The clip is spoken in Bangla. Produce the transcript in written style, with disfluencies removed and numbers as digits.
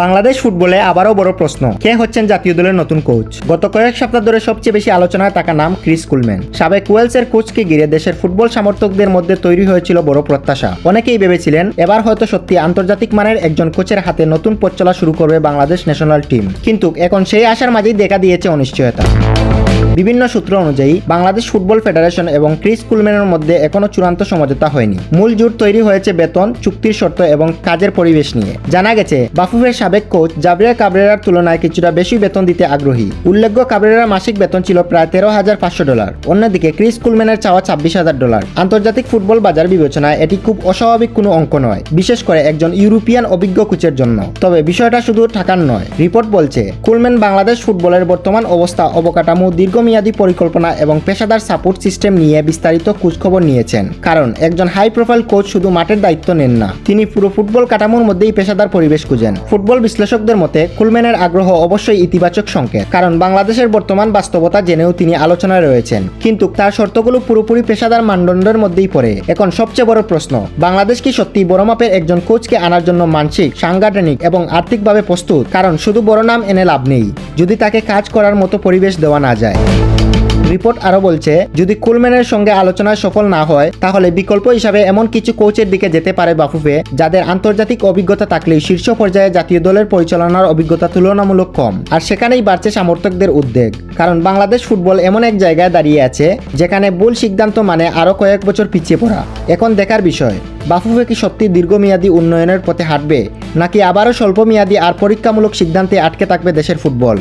বাংলাদেশ ফুটবলে আবারও বড় প্রশ্ন, কে হচ্ছেন জাতীয় দলের নতুন কোচ? গত কয়েক সপ্তাহ ধরে সবচেয়ে বেশি আলোচনায় থাকা নাম ক্রিস কুলম্যান। সাবেক ওয়েলসের কোচকে ঘিরে দেশের ফুটবল সমর্থকদের মধ্যে তৈরি হয়েছিল বড় প্রত্যাশা। অনেকেই ভেবেছিলেন এবার হয়তো সত্যি আন্তর্জাতিক মানের একজন কোচের হাতে নতুন পথ চলা শুরু করবে বাংলাদেশ ন্যাশনাল টিম। কিন্তু এখন সেই আশার মাঝেই দেখা দিয়েছে অনিশ্চয়তা। বিভিন্ন সূত্র অনুযায়ী বাংলাদেশ ফুটবল ফেডারেশন এবং ক্রিস কুলম্যানের মধ্যে এখনো চূড়ান্ত সমঝোতা হয়নি। মূল জোট তৈরি হয়েছে বেতন, চুক্তির শর্ত এবং কাজের পরিবেশ নিয়ে। জানা গেছে বাফুফের সাবেক কোচ জাভিয়ার কাবরেরার তুলনায় কিছুটা বেশি বেতন দিতে আগ্রহী। উল্লেখ্য, কাবরেরার মাসিক বেতন ছিল প্রায় $13,500। অন্যদিকে ক্রিস কুলম্যানের চাওয়া $26,000। আন্তর্জাতিক ফুটবল বাজার বিবেচনায় এটি খুব অস্বাভাবিক কোনো অঙ্ক নয়, বিশেষ করে একজন ইউরোপিয়ান অভিজ্ঞ কোচের জন্য। তবে বিষয়টা শুধু টাকার নয়। রিপোর্ট বলছে কুলম্যান বাংলাদেশ ফুটবলের বর্তমান অবস্থা, অবকাঠামো, দীর্ঘমেয়াদী পরিকল্পনা এবং পেশাদার সাপোর্ট সিস্টেম নিয়ে বিস্তারিত খোঁজখবর নিয়েছেন। কারণ একজন হাই প্রোফাইল কোচ শুধু মাঠের দায়িত্ব নেন না, তিনি পুরো ফুটবল কাঠামোর মধ্যেই পেশাদার পরিবেশ খুঁজেন। ফুটবল বিশ্লেষকদের মতে কুলম্যানের আগ্রহ অবশ্যই ইতিবাচক সংকেত, কারণ বাংলাদেশের বর্তমান বাস্তবতা জেনেও তিনি আলোচনায় রয়েছেন। কিন্তু তার শর্তগুলো পুরোপুরি পেশাদার মানদণ্ডের মধ্যেই পড়ে। এখন সবচেয়ে বড় প্রশ্ন, বাংলাদেশ কি সত্যি বড় মাপের একজন কোচকে আনার জন্য মানসিক, সাংগঠনিক এবং আর্থিকভাবে প্রস্তুত? কারণ শুধু বড় নাম এনে লাভ নেই যদি তাকে কাজ করার মতো পরিবেশ দেওয়া না যায়। রিপোর্ট আরও বলছে, যদি কুলম্যানের সঙ্গে আলোচনায় সফল না হয়, তাহলে বিকল্প হিসাবে এমন কিছু কোচের দিকে যেতে পারে বাফুফে, যাদের আন্তর্জাতিক অভিজ্ঞতা থাকলেও শীর্ষ পর্যায়ে জাতীয় দলের পরিচালনার অভিজ্ঞতা তুলনামূলক কম। আর সেখানেই বাড়ছে সমর্থকদের উদ্বেগ, কারণ বাংলাদেশ ফুটবল এমন এক জায়গায় দাঁড়িয়ে আছে যেখানে ভুল সিদ্ধান্ত মানে আরও কয়েক বছর পিছিয়ে পড়া। এখন দেখার বিষয়, বাফুফে কি সত্যি দীর্ঘমেয়াদী উন্নয়নের পথে হাঁটবে, নাকি আবারও স্বল্পমেয়াদী আর পরীক্ষামূলক সিদ্ধান্তে আটকে থাকবে দেশের ফুটবল?